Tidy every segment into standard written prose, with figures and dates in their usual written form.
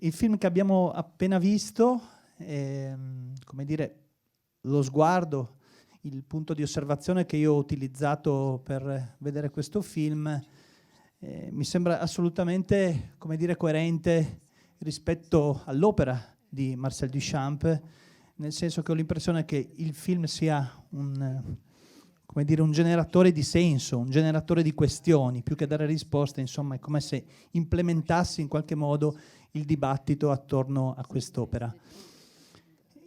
Il film che abbiamo appena visto, come dire, lo sguardo, il punto di osservazione che io ho utilizzato per vedere questo film mi sembra assolutamente, come dire, coerente rispetto all'opera di Marcel Duchamp, nel senso che ho l'impressione che il film sia come dire, un generatore di senso, un generatore di questioni, più che dare risposte, insomma, è come se implementassi in qualche modo il dibattito attorno a quest'opera.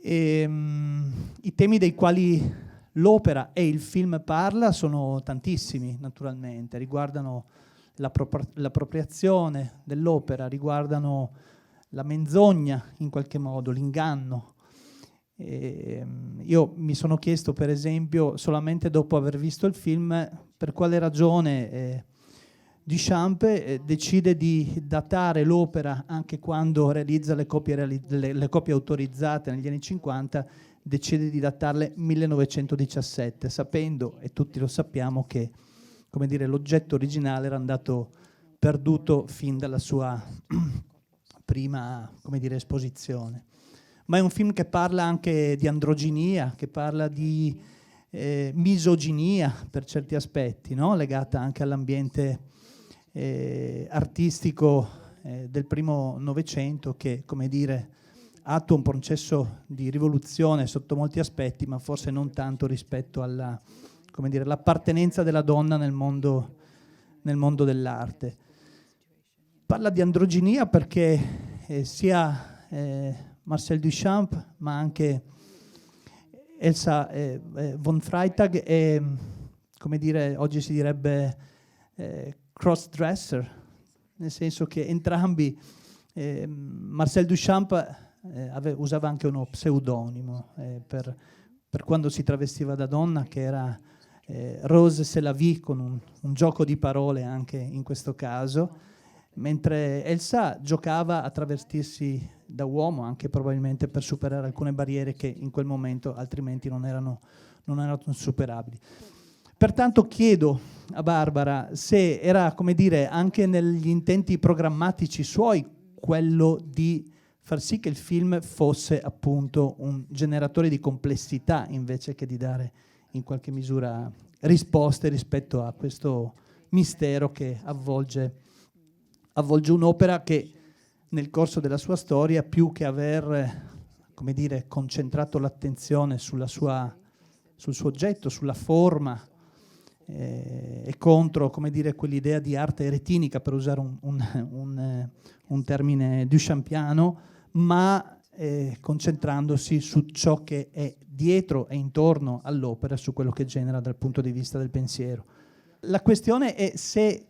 I temi dei quali l'opera e il film parla sono tantissimi, naturalmente, riguardano l'appropriazione dell'opera, riguardano la menzogna in qualche modo, l'inganno. Io mi sono chiesto, per esempio, solamente dopo aver visto il film, per quale ragione Duchamp decide di datare l'opera anche quando realizza le copie autorizzate negli anni 50, decide di datarle 1917, sapendo, e tutti lo sappiamo, che, come dire, l'oggetto originale era andato perduto fin dalla sua prima, come dire, esposizione. Ma è un film che parla anche di androginia, che parla di misoginia per certi aspetti, no? Legata anche all'ambiente artistico del primo Novecento, che, come dire, attua un processo di rivoluzione sotto molti aspetti, ma forse non tanto rispetto alla, come dire, l'appartenenza della donna nel mondo dell'arte. Parla di androginia perché sia Marcel Duchamp, ma anche Elsa von Freytag è, come dire, oggi si direbbe cross-dresser, nel senso che entrambi, Marcel Duchamp usava anche uno pseudonimo per quando si travestiva da donna, che era Rose c'est la vie, con un gioco di parole anche in questo caso, mentre Elsa giocava a travestirsi da uomo, anche probabilmente per superare alcune barriere che in quel momento altrimenti non erano superabili. Pertanto chiedo a Barbara se era, come dire, anche negli intenti programmatici suoi quello di far sì che il film fosse appunto un generatore di complessità invece che di dare in qualche misura risposte rispetto a questo mistero che avvolge un'opera che nel corso della sua storia, più che aver, come dire, concentrato l'attenzione sul suo oggetto, sulla forma, e contro, come dire, quell'idea di arte retinica, per usare un termine duchampiano, ma concentrandosi su ciò che è dietro e intorno all'opera, su quello che genera dal punto di vista del pensiero. La questione è se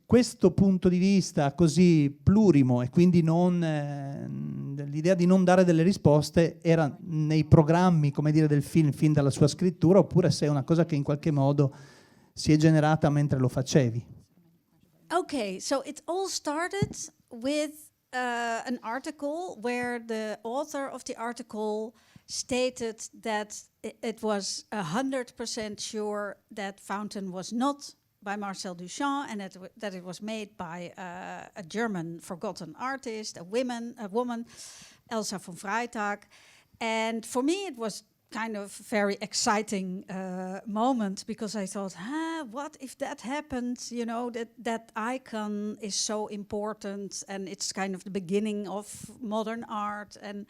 questo punto di vista così plurimo e quindi l'idea di non dare delle risposte era nei programmi, come dire, del film fin dalla sua scrittura, oppure se è una cosa che in qualche modo si è generata mentre lo facevi. Okay, so it all started with an article where the author of the article stated that it was 100% sure that Fountain was not by Marcel Duchamp, and that it was made by a German forgotten artist, a woman, Elsa von Freytag. And for me, it was kind of very exciting moment, because I thought, what if that happened? You know, that icon is so important, and it's kind of the beginning of modern art. And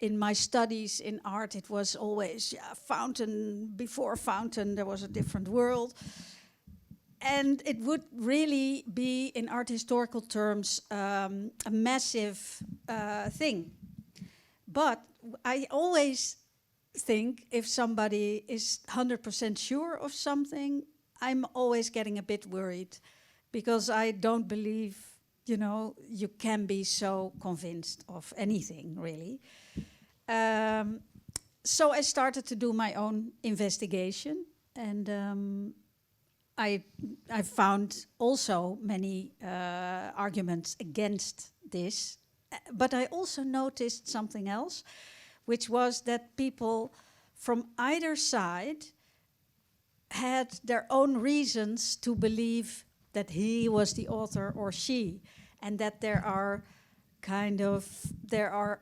in my studies in art, it was always, Fountain, before Fountain, there was a different world. And it would really be, in art historical terms, a massive thing. But I always think if somebody is 100% sure of something, I'm always getting a bit worried, because I don't believe, you can be so convinced of anything, really. So I started to do my own investigation, and I found also many arguments against this, but I also noticed something else, which was that people from either side had their own reasons to believe that he was the author or she. and that there are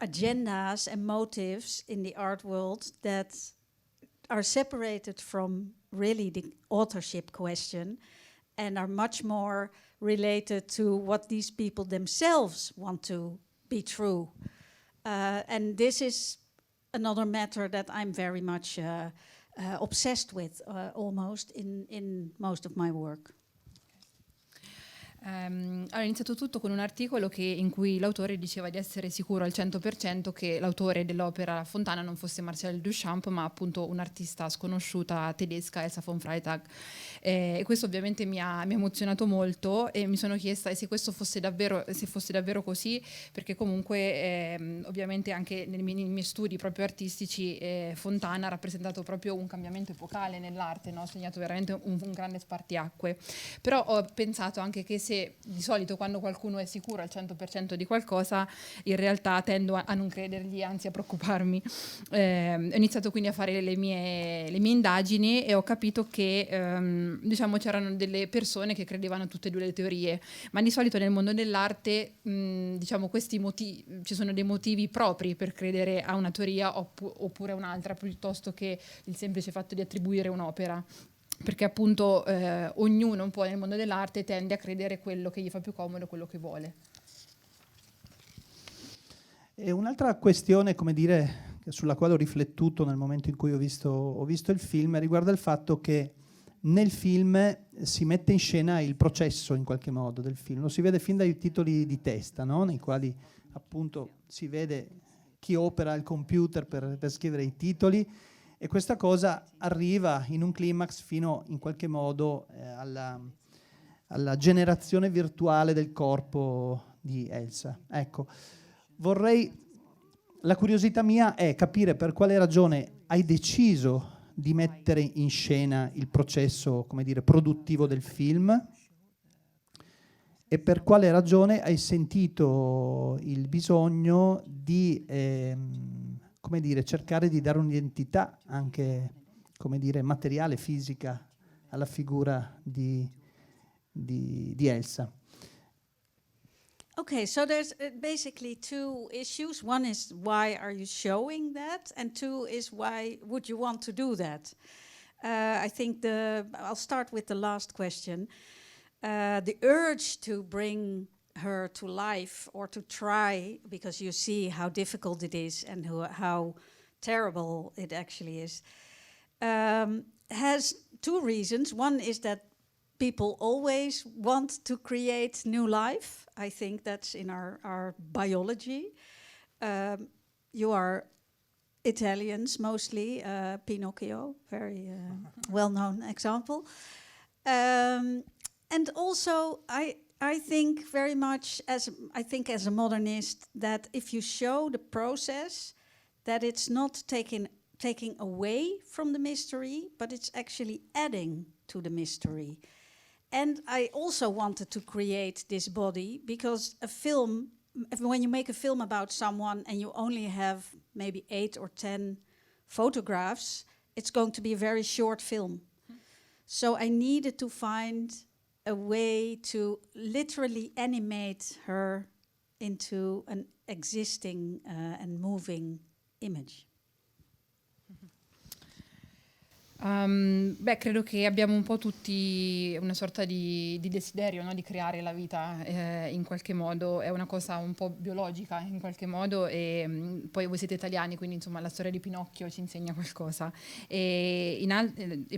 agendas and motives in the art world that are separated from really the authorship question and are much more related to what these people themselves want to be true. And this is another matter that I'm very much obsessed with, almost in most of my work. Allora, è iniziato tutto con un articolo in cui l'autore diceva di essere sicuro al 100% che l'autore dell'opera Fontana non fosse Marcel Duchamp, ma appunto un'artista sconosciuta tedesca, Elsa von Freytag. E questo ovviamente mi ha emozionato molto e mi sono chiesta se fosse davvero così, perché comunque ovviamente anche nei miei studi proprio artistici Fontana ha rappresentato proprio un cambiamento epocale nell'arte, no? Ha segnato veramente un grande spartiacque. Però ho pensato anche che se di solito quando qualcuno è sicuro al 100% di qualcosa, in realtà tendo a non credergli, anzi a preoccuparmi. Ho iniziato quindi a fare le mie indagini e ho capito che diciamo c'erano delle persone che credevano a tutte e due le teorie, ma di solito nel mondo dell'arte diciamo ci sono dei motivi propri per credere a una teoria oppure a un'altra, piuttosto che il semplice fatto di attribuire un'opera. Perché appunto ognuno un po' nel mondo dell'arte tende a credere quello che gli fa più comodo, quello che vuole. E un'altra questione, come dire, sulla quale ho riflettuto nel momento in cui ho visto il film, riguarda il fatto che nel film si mette in scena il processo in qualche modo del film. Lo si vede fin dai titoli di testa, no? Nei quali appunto si vede chi opera al computer per scrivere i titoli. E questa cosa arriva in un climax fino in qualche modo alla generazione virtuale del corpo di Elsa. Ecco, la curiosità mia è capire per quale ragione hai deciso di mettere in scena il processo, come dire, produttivo del film e per quale ragione hai sentito il bisogno di come dire, cercare di dare un'identità anche, come dire, materiale, fisica alla figura di Elsa. Okay, so there's basically two issues. One is why are you showing that, and two is why would you want to do that? I think I'll start with the last question. The urge to bring her to life or to try, because you see how difficult it is and how terrible it actually is, has two reasons. One is that people always want to create new life. I think that's in our biology. You are Italians mostly, Pinocchio, very well-known example. And also, I think very much as a modernist that if you show the process, that it's not taking away from the mystery, but it's actually adding to the mystery. And I also wanted to create this body because when you make a film about someone and you only have maybe 8 or 10 photographs, it's going to be a very short film. So I needed to find a way to literally animate her into an existing and moving image. Credo che abbiamo un po' tutti una sorta di desiderio, no? Di creare la vita in qualche modo, è una cosa un po' biologica in qualche modo e poi voi siete italiani, quindi insomma la storia di Pinocchio ci insegna qualcosa e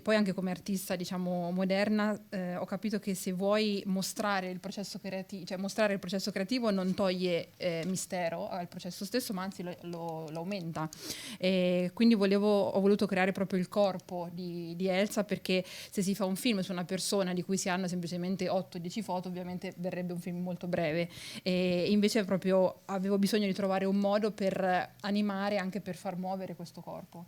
poi anche come artista diciamo moderna ho capito che se vuoi mostrare il processo creativo non toglie mistero al processo stesso, ma anzi lo aumenta e quindi ho voluto creare proprio il corpo di Elsa, perché se si fa un film su una persona di cui si hanno semplicemente 8-10 foto ovviamente verrebbe un film molto breve e invece proprio avevo bisogno di trovare un modo per animare, anche per far muovere questo corpo.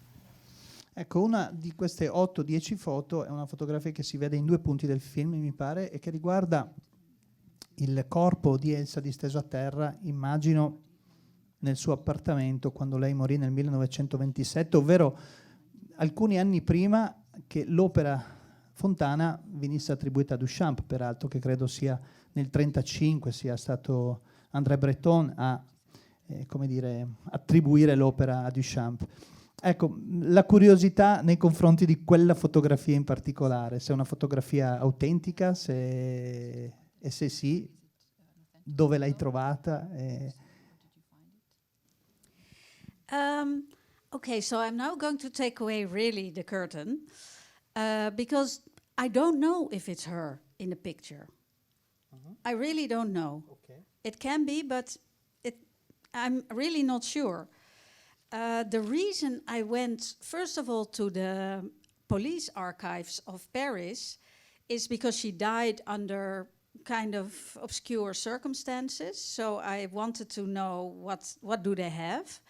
Ecco, una di queste 8-10 foto è una fotografia che si vede in 2 punti del film, mi pare, e che riguarda il corpo di Elsa disteso a terra, immagino nel suo appartamento quando lei morì nel 1927, ovvero alcuni anni prima che l'opera Fontana venisse attribuita a Duchamp, peraltro, che credo sia nel 1935 sia stato André Breton a attribuire l'opera a Duchamp. Ecco, la curiosità nei confronti di quella fotografia in particolare, se è una fotografia autentica, e se sì, dove l'hai trovata? Okay, so I'm now going to take away really the curtain because I don't know if it's her in the picture. I really don't know. Okay. It can be, but I'm really not sure. The reason I went, first of all, to the police archives of Paris is because she died under kind of obscure circumstances. So I wanted to know what do they have.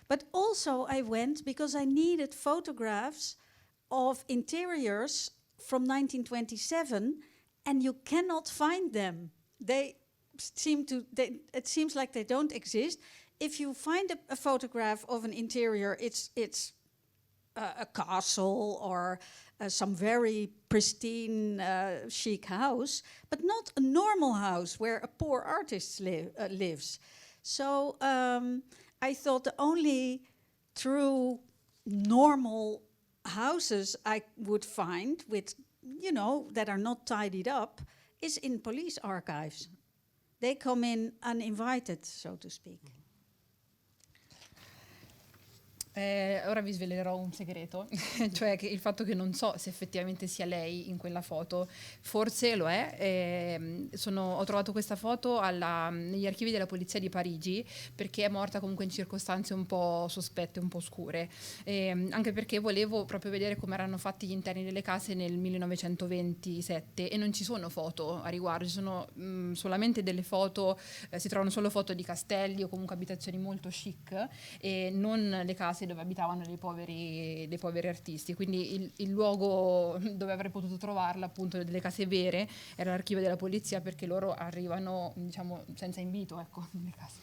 But also I went because I needed photographs of interiors from 1927, and you cannot find them. It seems like they don't exist. If you find a photograph of an interior, it's a castle or some very pristine, chic house, but not a normal house where a poor artist lives. So I thought the only true normal houses I would find with, that are not tidied up is in police archives. They come in uninvited, so to speak. Ora vi svelerò un segreto, cioè che il fatto che non so se effettivamente sia lei in quella foto, forse lo è. Ho trovato questa foto negli archivi della polizia di Parigi, perché è morta comunque in circostanze un po' sospette, un po' oscure, anche perché volevo proprio vedere come erano fatti gli interni delle case nel 1927 e non ci sono foto a riguardo, ci sono solamente delle foto, si trovano solo foto di castelli o comunque abitazioni molto chic e non le case dove abitavano dei poveri artisti. Quindi il luogo dove avrei potuto trovarla, appunto, delle case vere, era l'archivio della polizia, perché loro arrivano, diciamo, senza invito, ecco, nelle case.